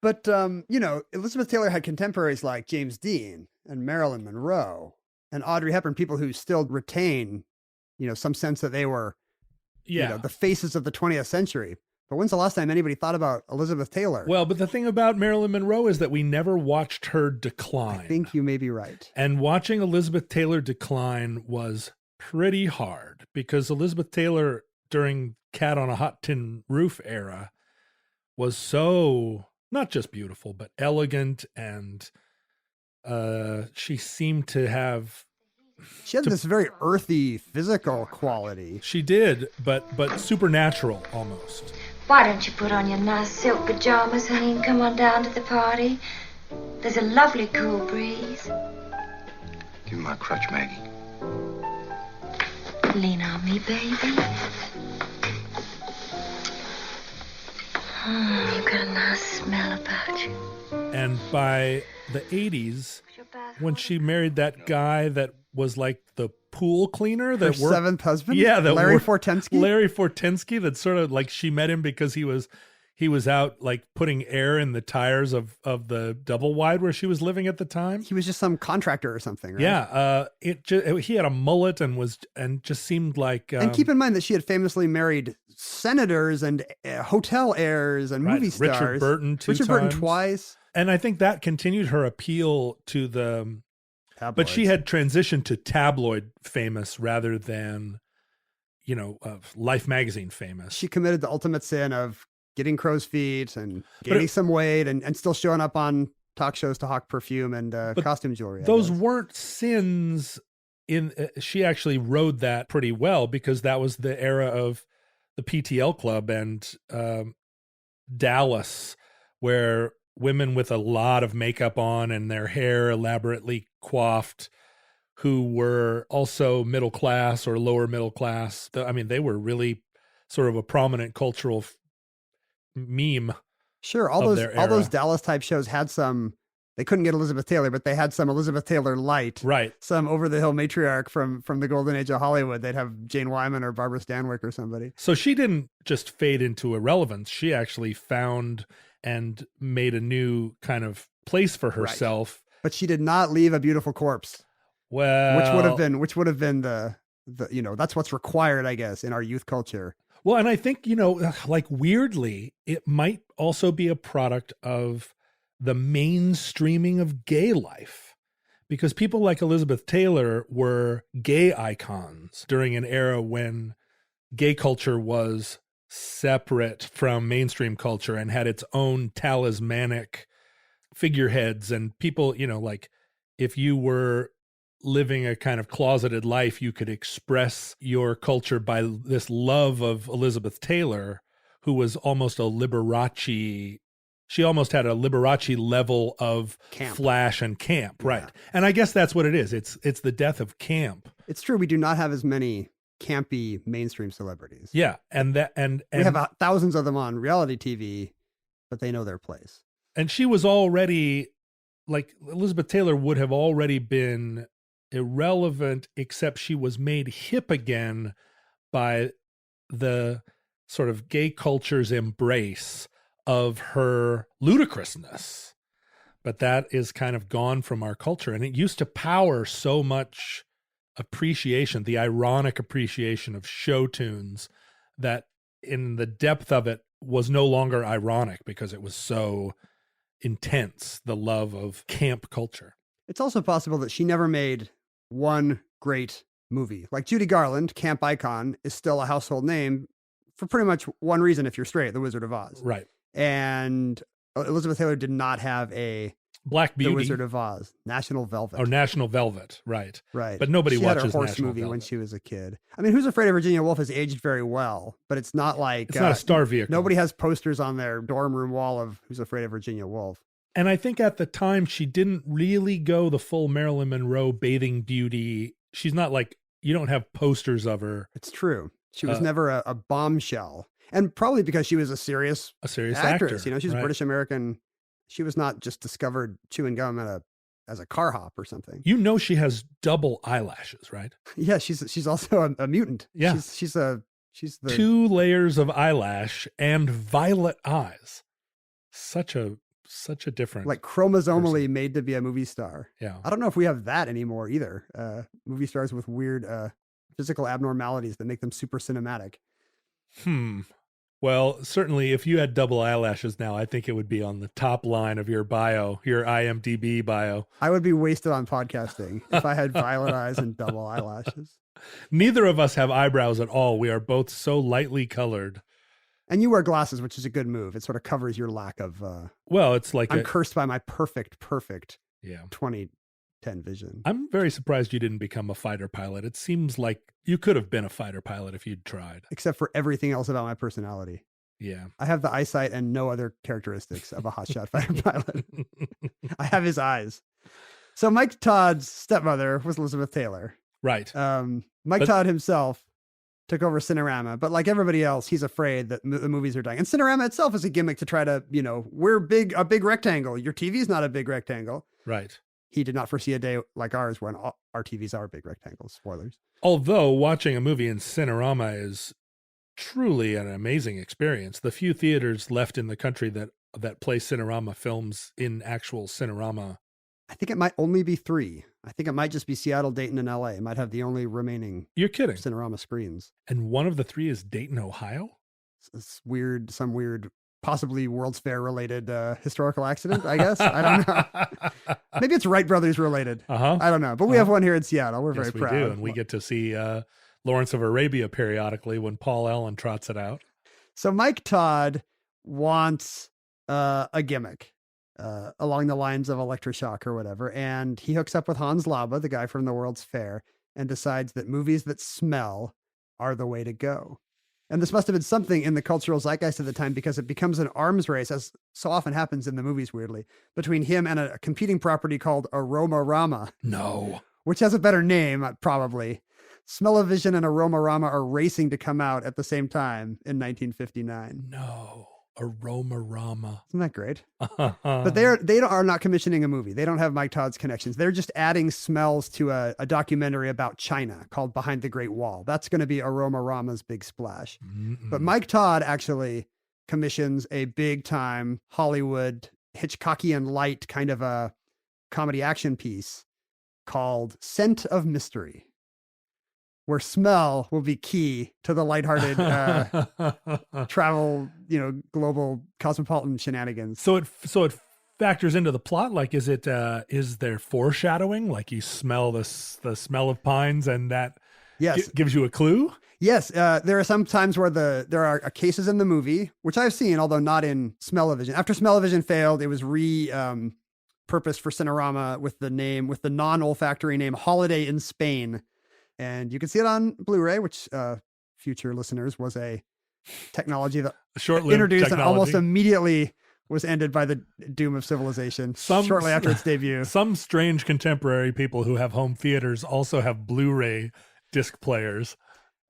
But, Elizabeth Taylor had contemporaries like James Dean and Marilyn Monroe and Audrey Hepburn, people who still retain, some sense that they were, the faces of the 20th century. But when's the last time anybody thought about Elizabeth Taylor? Well, but the thing about Marilyn Monroe is that we never watched her decline. I think you may be right. And watching Elizabeth Taylor decline was pretty hard because Elizabeth Taylor during Cat on a Hot Tin Roof era was so not just beautiful, but elegant. And she seemed to have... She had this very earthy physical quality. She did, but supernatural almost. Why don't you put on your nice silk pajamas, honey, and come on down to the party? There's a lovely cool breeze. Give me my crutch, Maggie. Lean on me, baby. You've got a nice smell about you. And by the 80s, when she married that guy that was like the pool cleaner that her seventh husband? Yeah, Larry Fortensky? Larry Fortensky, that sort of like she met him because he was out like putting air in the tires of the double wide where she was living at the time. He was just some contractor or something, right? Yeah, he had a mullet and just seemed like. And keep in mind that she had famously married senators and hotel heirs and movie stars. Richard Burton twice. And I think that continued her appeal to the. Tabloids. But she had transitioned to tabloid famous rather than, Life magazine famous. She committed the ultimate sin of getting crow's feet and gaining some weight and still showing up on talk shows to hawk perfume and costume jewelry. Those weren't sins. She actually rode that pretty well because that was the era of the PTL Club and Dallas, where women with a lot of makeup on and their hair elaborately coiffed, who were also middle class or lower middle class. I mean, they were really sort of a prominent cultural meme. Sure, all those Dallas type shows had some. They couldn't get Elizabeth Taylor, but they had some Elizabeth Taylor light, right? Some over the hill matriarch from the golden age of Hollywood. They'd have Jane Wyman or Barbara Stanwyck or somebody. So she didn't just fade into irrelevance. She actually found and made a new kind of place for herself. Right. But she did not leave a beautiful corpse. Well, which would have been the that's what's required, I guess, in our youth culture. Well, and I think, like weirdly, it might also be a product of the mainstreaming of gay life, because people like Elizabeth Taylor were gay icons during an era when gay culture was separate from mainstream culture and had its own talismanic figureheads and people, like if you were living a kind of closeted life, you could express your culture by this love of Elizabeth Taylor, who was almost a Liberace. She almost had a Liberace level of Camp. flash and camp, Yeah. right? And I guess that's what it is. It's the death of camp. It's true. We do not have as many campy mainstream celebrities. Yeah, and We have thousands of them on reality TV, but they know their place. and she was already, like, Elizabeth Taylor would have already been irrelevant, except she was made hip again by the sort of gay culture's embrace of her ludicrousness. But that is kind of gone from our culture. And it used to power so much appreciation, the ironic appreciation of show tunes, that in the depth of it was no longer ironic because it was so intense, the love of camp culture. It's also possible that she never made one great movie. Like Judy Garland, camp icon, is still a household name for pretty much one reason if you're straight, The Wizard of Oz. Right. And Elizabeth Taylor did not have a Black Beauty. The Wizard of Oz, National Velvet. Oh, National Velvet, right. Right. But nobody she had watches her horse National movie when Velvet. she was a kid. I mean, Who's Afraid of Virginia Woolf has aged very well, but it's not like... It's not a star vehicle. Nobody has posters on their dorm room wall of Who's Afraid of Virginia Woolf. And I think at the time she didn't really go the full Marilyn Monroe bathing beauty. She's not like, you don't have posters of her. It's true. She was never a bombshell. And probably because she was a serious actress. actor. You know, she's right? British American. She was not just discovered chewing gum as a car hop or something. You know she has double eyelashes, right? Yeah, she's also a mutant. Yeah. She's the 2 layers of eyelash and violet eyes. Such a difference. like chromosomally made to be a movie star. Yeah. I don't know if we have that anymore either. Movie stars with weird physical abnormalities that make them super cinematic. Well, certainly if you had double eyelashes now, I think it would be on the top line of your bio, your IMDb bio. I would be wasted on podcasting if I had violet eyes and double eyelashes. Neither of us have eyebrows at all. We are both so lightly colored. And you wear glasses, which is a good move. It sort of covers your lack of... Well, it's like I'm cursed by my perfect yeah. 2010 vision. I'm very surprised you didn't become a fighter pilot. It seems like you could have been a fighter pilot if you'd tried. Except for everything else about my personality. Yeah. I have the eyesight and no other characteristics of a hotshot fighter pilot. I have his eyes. So Mike Todd's stepmother was Elizabeth Taylor. Right. Mike Todd himself took over Cinerama, but like everybody else, he's afraid that the movies are dying. And Cinerama itself is a gimmick to try to, we're a big rectangle. Your TV's not a big rectangle. Right. He did not foresee a day like ours when our TVs are big rectangles. Spoilers. Although watching a movie in Cinerama is truly an amazing experience. The few theaters left in the country that play Cinerama films in actual Cinerama. I think it might only be 3. I think it might just be Seattle, Dayton, and LA. It might have the only remaining You're kidding. Cinerama screens. And one of the 3 is Dayton, Ohio? It's weird, some weird, possibly World's Fair related historical accident, I guess. I don't know. Maybe it's Wright Brothers related. I don't know. But we have one here in Seattle. We're very proud. We do. And we get to see Lawrence of Arabia periodically when Paul Allen trots it out. So Mike Todd wants a gimmick. Along the lines of electroshock or whatever. And he hooks up with Hans Laba, the guy from the World's Fair, and decides that movies that smell are the way to go. And this must have been something in the cultural zeitgeist of the time because it becomes an arms race, as so often happens in the movies, weirdly, between him and a competing property called Aromarama. No. Which has a better name, probably. Smell-O-Vision and Aromarama are racing to come out at the same time in 1959. No. Aromarama. Isn't that great? But they are not commissioning a movie. They don't have Mike Todd's connections. They're just adding smells to a documentary about China called Behind the Great Wall. That's going to be Aromarama's big splash. But Mike Todd actually commissions a big time Hollywood Hitchcockian light kind of a comedy action piece called Scent of Mystery, where smell will be key to the lighthearted travel, global cosmopolitan shenanigans. So it factors into the plot. Like, is there foreshadowing? Like you smell the smell of pines and that gives you a clue? Yes. There are some times where there are cases in the movie, which I've seen, although not in Smell-O-Vision. After Smell-O-Vision failed, it was repurposed for Cinerama with the non-olfactory name Holiday in Spain. And you can see it on Blu-ray, which future listeners was a technology that introduced and almost immediately was ended by the doom of civilization shortly after its debut. Some strange contemporary people who have home theaters also have Blu-ray disc players.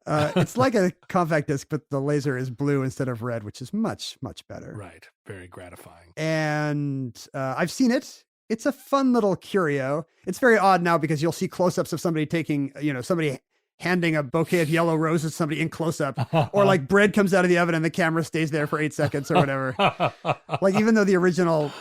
It's like a compact disc, but the laser is blue instead of red, which is much, much better. Right. Very gratifying. And I've seen it. It's a fun little curio. It's very odd now because you'll see close-ups of somebody somebody handing a bouquet of yellow roses to somebody in close-up, or like bread comes out of the oven and the camera stays there for 8 seconds or whatever. Like, even though the original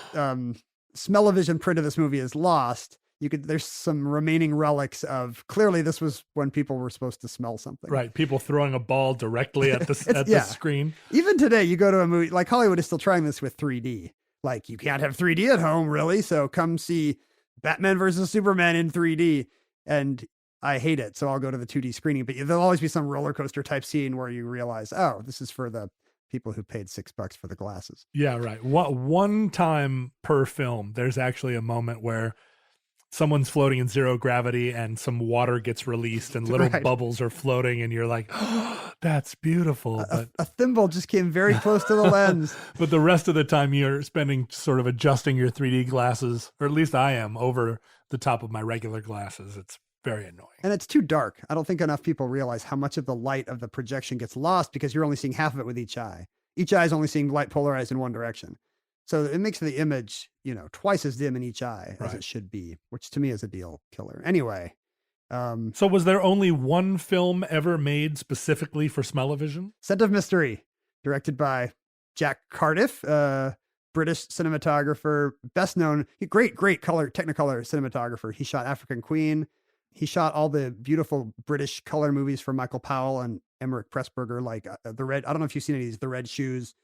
smell-o-vision print of this movie is lost, there's some remaining relics of, clearly this was when people were supposed to smell something. Right. People throwing a ball directly at the screen. Even today, you go to a movie, like Hollywood is still trying this with 3D. Like, you can't have 3D at home, really. So come see Batman versus Superman in 3D. And I hate it. So I'll go to the 2D screening, but there'll always be some roller coaster type scene where you realize, oh, this is for the people who paid $6 for the glasses. Yeah, right. One time per film, there's actually a moment where someone's floating in zero gravity and some water gets released and little bubbles are floating and you're like, oh, that's beautiful. But a thimble just came very close to the lens. But the rest of the time you're spending sort of adjusting your 3D glasses, or at least I am, over the top of my regular glasses. It's very annoying. And it's too dark. I don't think enough people realize how much of the light of the projection gets lost because you're only seeing half of it with each eye. Each eye is only seeing light polarized in one direction. So it makes the image, twice as dim in each eye as it should be, which to me is a deal killer. Anyway. So was there only one film ever made specifically for smell-o-vision? Scent of Mystery, directed by Jack Cardiff, British cinematographer, best known, great Technicolor cinematographer. He shot African Queen. He shot all the beautiful British color movies for Michael Powell and Emmerich Pressburger, like The Red. I don't know if you've seen any of these, The Red Shoes,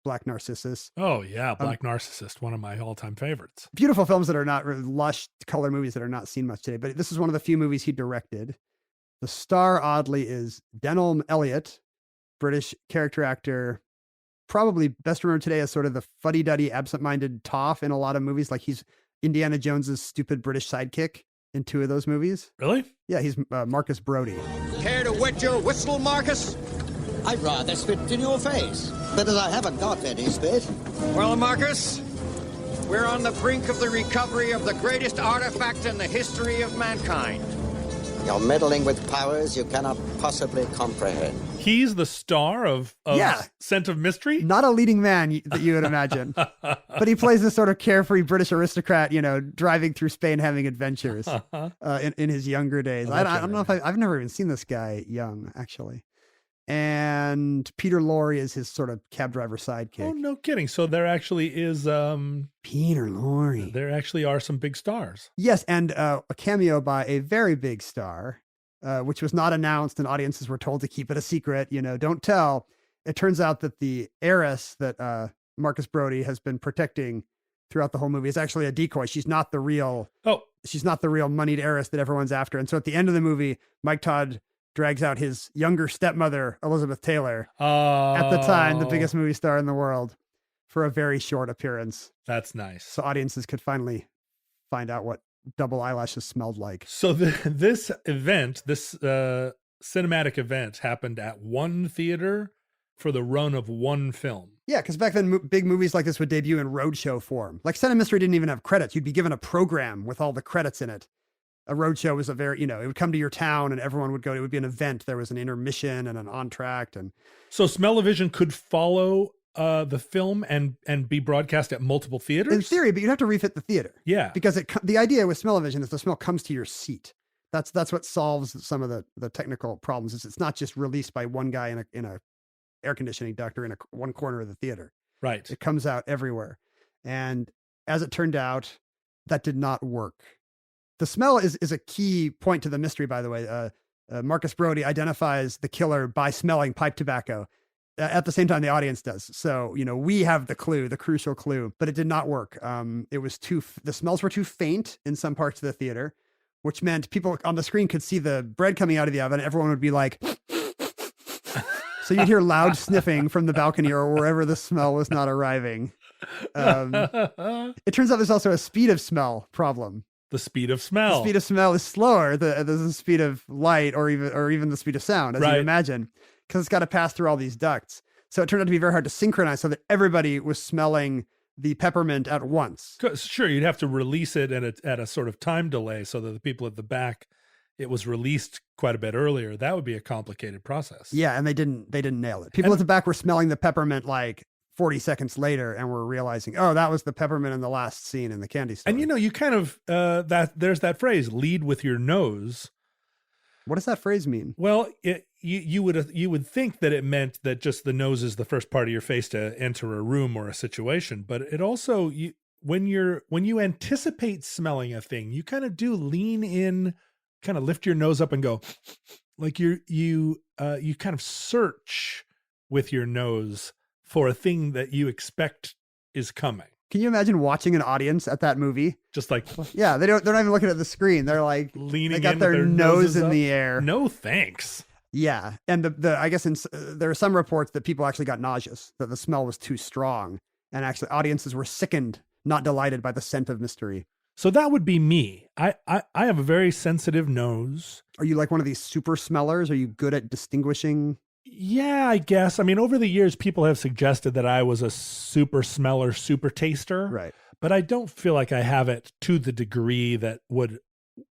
Black Narcissus. Oh yeah, Black Narcissus, one of my all-time favorites. Beautiful films that are not really lush color movies that are not seen much today, but this is one of the few movies he directed. The star, oddly, is Denholm Elliott, British character actor, probably best remembered today as sort of the fuddy-duddy, absent-minded toff in a lot of movies. Like, he's Indiana Jones's stupid British sidekick in 2 of those movies. Really? Yeah, he's Marcus Brody. Care to wet your whistle, Marcus? I'd rather spit in your face, but as I haven't got any spit. Well, Marcus, we're on the brink of the recovery of the greatest artifact in the history of mankind. You're meddling with powers you cannot possibly comprehend. He's the star of Scent of Mystery? Not a leading man that you would imagine. But he plays this sort of carefree British aristocrat, driving through Spain, having adventures in his younger days. I don't know if I've never even seen this guy young, actually. And Peter Lorre is his sort of cab driver sidekick. Oh, no kidding. So there actually is Peter Lorre. There actually are some big stars. Yes, and a cameo by a very big star, which was not announced, and audiences were told to keep it a secret. Don't tell. It turns out that the heiress that Marcus Brody has been protecting throughout the whole movie is actually a decoy. She's not the real. She's not the real moneyed heiress that everyone's after. And so at the end of the movie, Mike Todd drags out his younger stepmother, Elizabeth Taylor, at the time, the biggest movie star in the world, for a very short appearance. That's nice. So audiences could finally find out what double eyelashes smelled like. So this event, this cinematic event, happened at one theater for the run of one film. Yeah, because back then, big movies like this would debut in roadshow form. Like Scent of Mystery didn't even have credits. You'd be given a program with all the credits in it. A roadshow was a very, it would come to your town and everyone would go. It would be an event. There was an intermission and an entr'acte. And so smell-o-vision could follow the film and be broadcast at multiple theaters? In theory, but you'd have to refit the theater. Yeah. Because the idea with smell-o-vision is the smell comes to your seat. That's what solves some of the technical problems. Is it's not just released by one guy in a air conditioning duct or in one corner of the theater. Right. It comes out everywhere. And as it turned out, that did not work. The smell is a key point to the mystery, by the way. Marcus Brody identifies the killer by smelling pipe tobacco. At the same time, the audience does. So, we have the clue, the crucial clue, but it did not work. The smells were too faint in some parts of the theater, which meant people on the screen could see the bread coming out of the oven. Everyone would be like, so So you'd hear loud sniffing from the balcony or wherever the smell was not arriving. It turns out there's also a speed of smell problem. The speed of smell. The speed of smell is slower than the speed of light or even the speed of sound, as you imagine, because it's got to pass through all these ducts. So it turned out to be very hard to synchronize so that everybody was smelling the peppermint at once. Sure, you'd have to release it at a sort of time delay so that the people at the back, it was released quite a bit earlier. That would be a complicated process. Yeah, and they didn't nail it. People at the back were smelling the peppermint like 40 seconds later and were realizing, oh, that was the peppermint in the last scene in the candy store. And you kind of there's that phrase, lead with your nose. What does that phrase mean? Well, you would think that it meant that just the nose is the first part of your face to enter a room or a situation, but it also when you anticipate smelling a thing, you kind of do lean in, kind of lift your nose up and go, like you kind of search with your nose for a thing that you expect is coming. Can you imagine watching an audience at that movie? Just like, yeah, they're not even looking at the screen. They're like leaning, they got their nose in the air. No thanks. Yeah, and I guess there are some reports that people actually got nauseous, that the smell was too strong, and actually audiences were sickened, not delighted by the scent of mystery. So that would be me. I have a very sensitive nose. Are you like one of these super smellers? Are you good at distinguishing? Yeah, I guess. I mean, over the years, people have suggested that I was a super smeller, super taster. Right. But I don't feel like I have it to the degree that would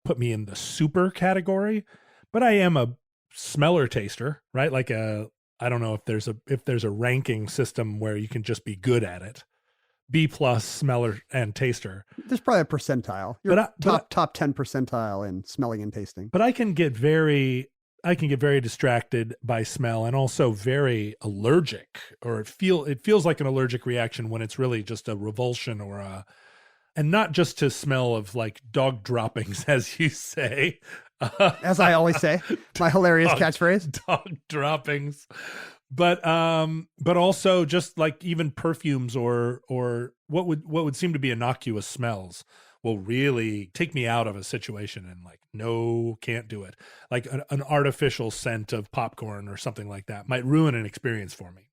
put me in the super category. But I am a smeller taster, right? Like I don't know if there's a ranking system where you can just be good at it. B+ smeller and taster. There's probably a percentile. You're top 10 percentile in smelling and tasting. But I can get very distracted by smell and also very allergic, or it feels like an allergic reaction when it's really just a revulsion and not just to smell of like dog droppings, as you say. As I always say, my hilarious catchphrase. Dog droppings. But also just like even perfumes or what would seem to be innocuous smells will really take me out of a situation and like, no, can't do it. Like an artificial scent of popcorn or something like that might ruin an experience for me.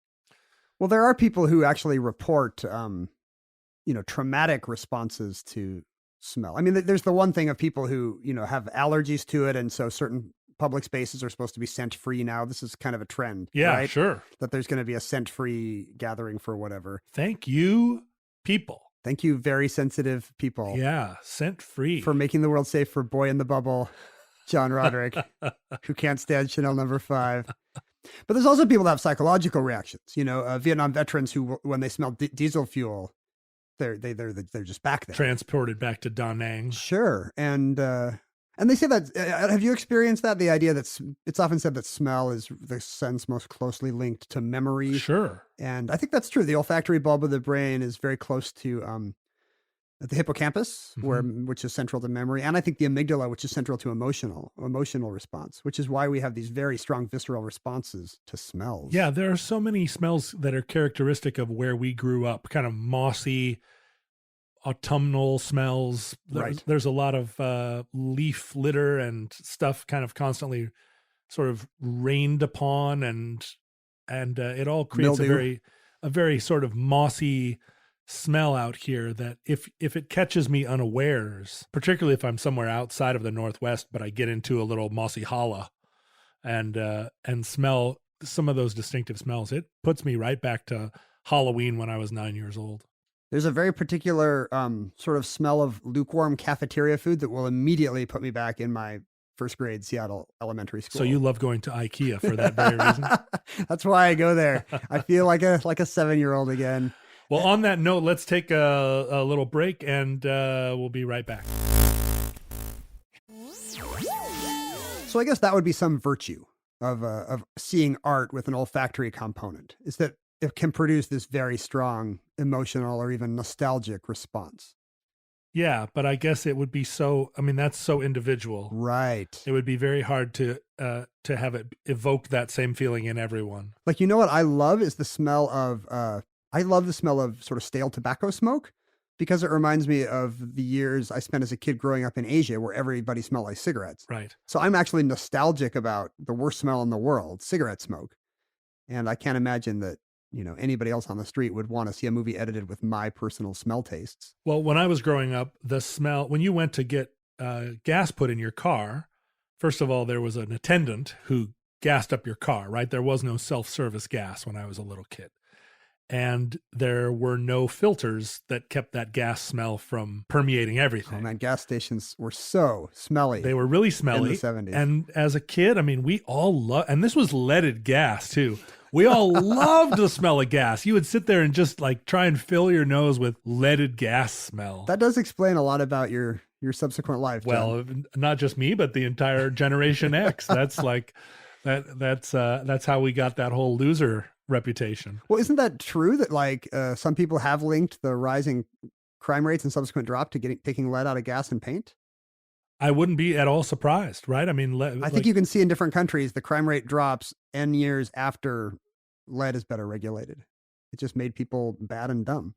Well, there are people who actually report, traumatic responses to smell. I mean, there's the one thing of people who, have allergies to it. And so certain public spaces are supposed to be scent free now. This is kind of a trend. Yeah, right? Sure. That there's going to be a scent free gathering for whatever. Thank you, people. Thank you, very sensitive people. Yeah, scent free. For making the world safe for Boy in the Bubble, John Roderick, who can't stand Chanel No. 5. But there's also people that have psychological reactions. Vietnam veterans who, when they smell diesel fuel, they're just back there, transported back to Da Nang. Sure, and they say that. Have you experienced that? The idea that it's often said that smell is the sense most closely linked to memory. Sure, and I think that's true. The olfactory bulb of the brain is very close to the hippocampus, which is central to memory, and I think the amygdala, which is central to emotional response, which is why we have these very strong visceral responses to smells. Yeah, there are so many smells that are characteristic of where we grew up, kind of mossy, autumnal smells. There's a lot of leaf litter and stuff kind of constantly sort of rained upon, and it all creates mildew. a very sort of mossy smell out here that if it catches me unawares, particularly if I'm somewhere outside of the Northwest, but I get into a little mossy hollow and smell some of those distinctive smells, it puts me right back to Halloween when I was 9 years old. There's a very particular sort of smell of lukewarm cafeteria food that will immediately put me back in my first grade Seattle elementary school. So you love going to IKEA for that very reason? That's why I go there. I feel like a 7-year-old again. Well, on that note, let's take a little break and we'll be right back. So I guess that would be some virtue of seeing art with an olfactory component, is that it can produce this very strong emotional or even nostalgic response. Yeah, but I guess it would be that's so individual. Right. It would be very hard to have it evoke that same feeling in everyone. Like, what I love is the smell of, sort of stale tobacco smoke, because it reminds me of the years I spent as a kid growing up in Asia where everybody smelled like cigarettes. Right. So I'm actually nostalgic about the worst smell in the world, cigarette smoke. And I can't imagine that, anybody else on the street would want to see a movie edited with my personal smell tastes. Well, when I was growing up, the smell, when you went to get gas put in your car, first of all, there was an attendant who gassed up your car, right? There was no self-service gas when I was a little kid. And there were no filters that kept that gas smell from permeating everything. Oh man, gas stations were so smelly. They were really smelly. In the 70s. And as a kid, I mean, we all loved, and this was leaded gas too. We all loved the smell of gas. You would sit there and just like try and fill your nose with leaded gas smell. That does explain a lot about your subsequent life. Well, John. not just me, but the entire Generation X. That's like that's how we got that whole loser reputation. Well, isn't that true that like some people have linked the rising crime rates and subsequent drop to taking lead out of gas and paint? I wouldn't be at all surprised, right? I mean, I think you can see in different countries the crime rate drops N years after lead is better regulated. It just made people bad and dumb.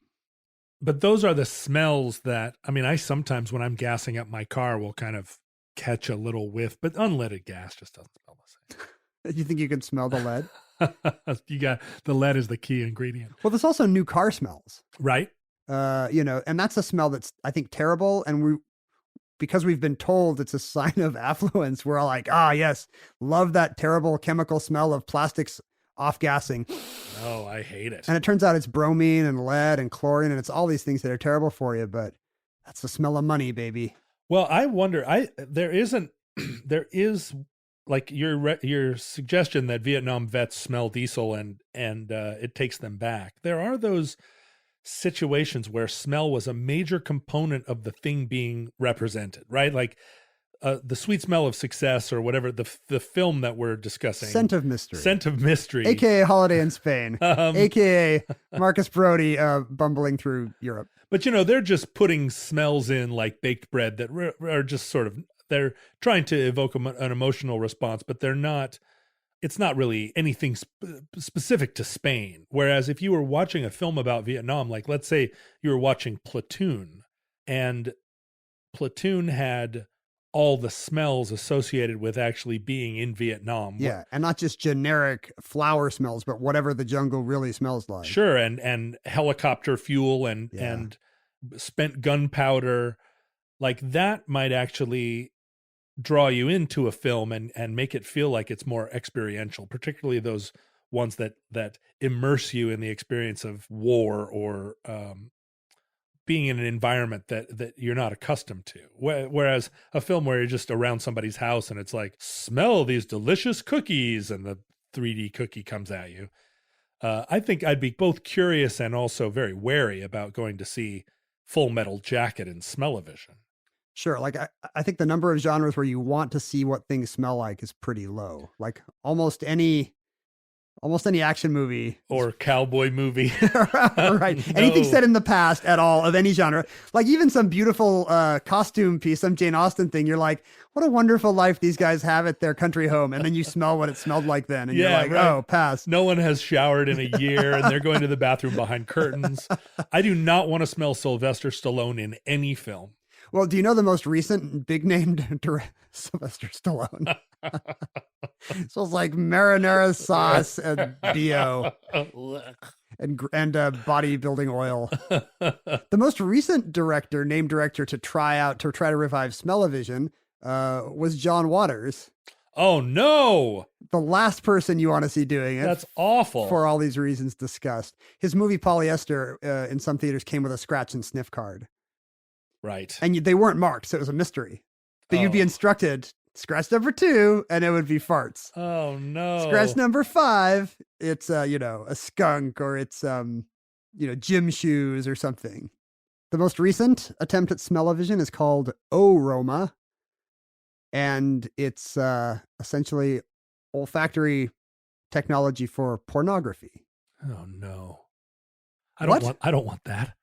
But those are the smells that, I mean, I sometimes when I'm gassing up my car will kind of catch a little whiff, but unleaded gas just doesn't smell the same. You think you can smell the lead? The lead is the key ingredient. Well, there's also new car smells, right? And that's a smell that's, I think, terrible. And because we've been told it's a sign of affluence, we're all like, yes, love that terrible chemical smell of plastics off-gassing. Oh, I hate it. And it turns out it's bromine and lead and chlorine, and it's all these things that are terrible for you, but that's the smell of money, baby. Well, I wonder, there is like your suggestion that Vietnam vets smell diesel and it takes them back. There are those situations where smell was a major component of the thing being represented, right? Like the Sweet Smell of Success or whatever, the film that we're discussing. Scent of Mystery. AKA Holiday in Spain. AKA Marcus Brody bumbling through Europe. But, they're just putting smells in like baked bread that are just sort of, they're trying to evoke an emotional response, but it's not really anything specific to Spain. Whereas if you were watching a film about Vietnam, like let's say you were watching Platoon, and Platoon had all the smells associated with actually being in Vietnam. Yeah, and not just generic flower smells, but whatever the jungle really smells like. Sure, and helicopter fuel and spent gunpowder, like that might actually draw you into a film and make it feel like it's more experiential, particularly those ones that immerse you in the experience of war or being in an environment that you're not accustomed to. Whereas a film where you're just around somebody's house and it's like, smell these delicious cookies, and the 3D cookie comes at you. I think I'd be both curious and also very wary about going to see Full Metal Jacket in smell-o-vision. Sure. Like I think the number of genres where you want to see what things smell like is pretty low. Like almost any action movie or cowboy movie. Right. No. Anything said in the past at all of any genre, like even some beautiful costume piece, some Jane Austen thing. You're like, what a wonderful life these guys have at their country home. And then you smell what it smelled like then. And you're like, right. Oh, pass. No one has showered in a year and they're going to the bathroom behind curtains. I do not want to smell Sylvester Stallone in any film. Well, do you know the most recent big name Sylvester Stallone? So it's like marinara sauce and BO and bodybuilding oil. The most recent named director to try to revive smell-o-vision was John Waters. Oh no! The last person you want to see doing it. That's awful. For all these reasons discussed. His movie Polyester in some theaters came with a scratch and sniff card. Right. And they weren't marked, so it was a mystery. But you'd be instructed, scratch number 2, and it would be farts. Oh, no. Scratch number 5, it's, a skunk, or it's, gym shoes or something. The most recent attempt at smell-o-vision is called aroma, and it's essentially olfactory technology for pornography. Oh, no. I don't want that.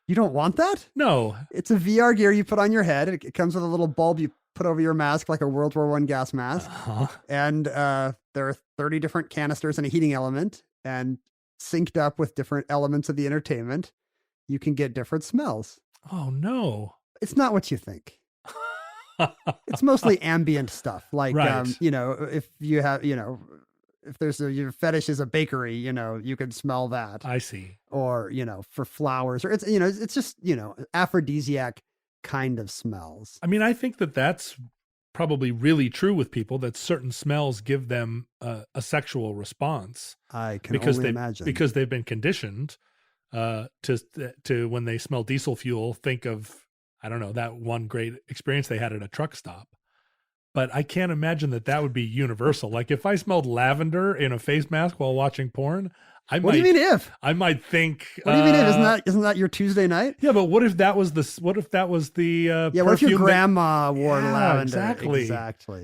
You don't want that? No. It's a VR gear you put on your head. It comes with a little bulb you put over your mask, like a World War I gas mask. Uh-huh. And there are 30 different canisters and a heating element. And synced up with different elements of the entertainment, you can get different smells. Oh, no. It's not what you think. It's mostly ambient stuff. Like, right. If you have, if your fetish is a bakery, you could smell that. I see. Or, for flowers, or it's just, aphrodisiac kind of smells. I mean, I think that's probably really true with people, that certain smells give them a sexual response. I can only imagine. Because they've been conditioned to when they smell diesel fuel, think of, I don't know, that one great experience they had at a truck stop. But I can't imagine that would be universal. Like if I smelled lavender in a face mask while watching porn, what do you mean if? I might think. What do you mean if? Isn't that your Tuesday night? Yeah, but what if that was the what if your grandma wore lavender? Exactly.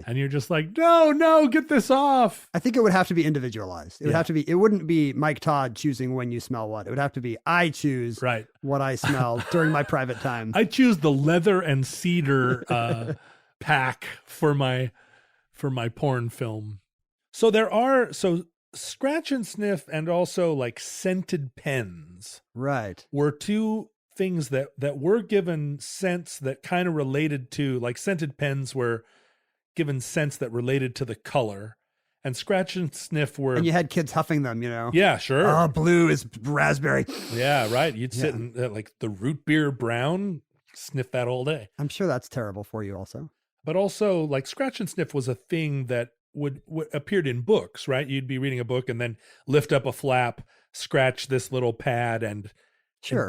And you're just like, no, get this off. I think it would have to be individualized. It would have to be. It wouldn't be Mike Todd choosing when you smell what. It would have to be I choose what I smell during my private time. I choose the leather and cedar pack for my porn film. So there are scratch and sniff and also like scented pens were two things that were given scents that kind of related to, like scented pens were given scents that related to the color, and scratch and sniff were, and you had kids huffing them, Yeah, sure. Oh, blue is raspberry. Yeah, right. You'd sit in like the root beer brown, sniff that all day. I'm sure that's terrible for you also. But also, like, scratch and sniff was a thing that would appeared in books, right? You'd be reading a book and then lift up a flap, scratch this little pad, and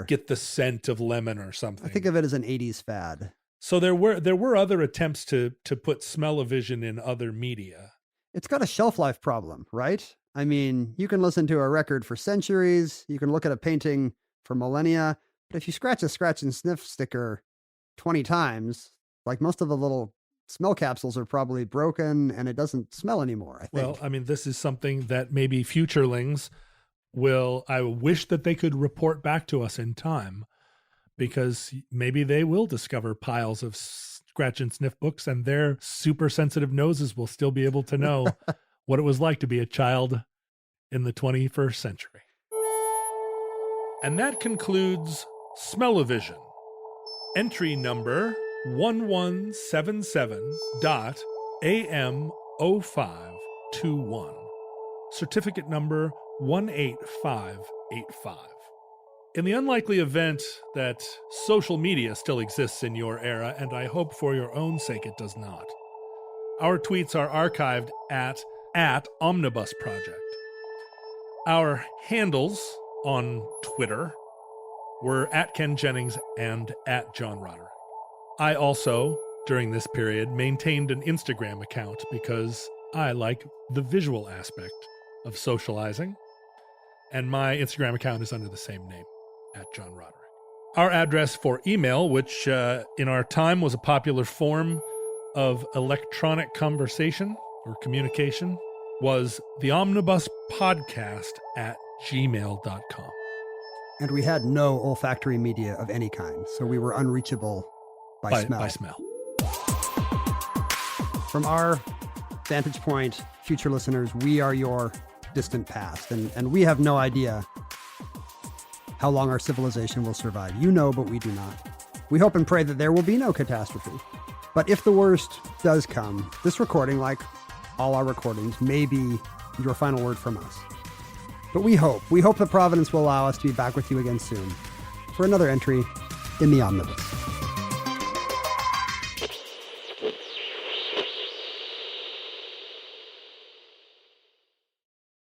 get the scent of lemon or something. I think of it as an 80s fad. So there were other attempts to put smell-o-vision in other media. It's got a shelf life problem, right? I mean, you can listen to a record for centuries, you can look at a painting for millennia, but if you scratch a scratch and sniff sticker 20 times, like most of the little smell capsules are probably broken and it doesn't smell anymore, I think. Well, I mean, this is something that maybe futurelings I wish that they could report back to us in time, because maybe they will discover piles of scratch and sniff books and their super sensitive noses will still be able to know what it was like to be a child in the 21st century. And that concludes Smell-O-Vision. Entry number 1177.AM0521. Certificate number 18585. In the unlikely event that social media still exists in your era, and I hope for your own sake it does not, our tweets are archived at Omnibus Project. Our handles on Twitter were at Ken Jennings and at John Roderick. I also, during this period, maintained an Instagram account because I like the visual aspect of socializing, and my Instagram account is under the same name, at John Roderick. Our address for email, which in our time was a popular form of electronic conversation or communication, was theomnibuspodcast@gmail.com. And we had no olfactory media of any kind, so we were unreachable by smell. From our vantage point, future listeners, we are your distant past, and we have no idea how long our civilization will survive. You know, but we do not. We hope and pray that there will be no catastrophe. But if the worst does come, this recording, like all our recordings, may be your final word from us. But we hope that Providence will allow us to be back with you again soon for another entry in the Omnibus.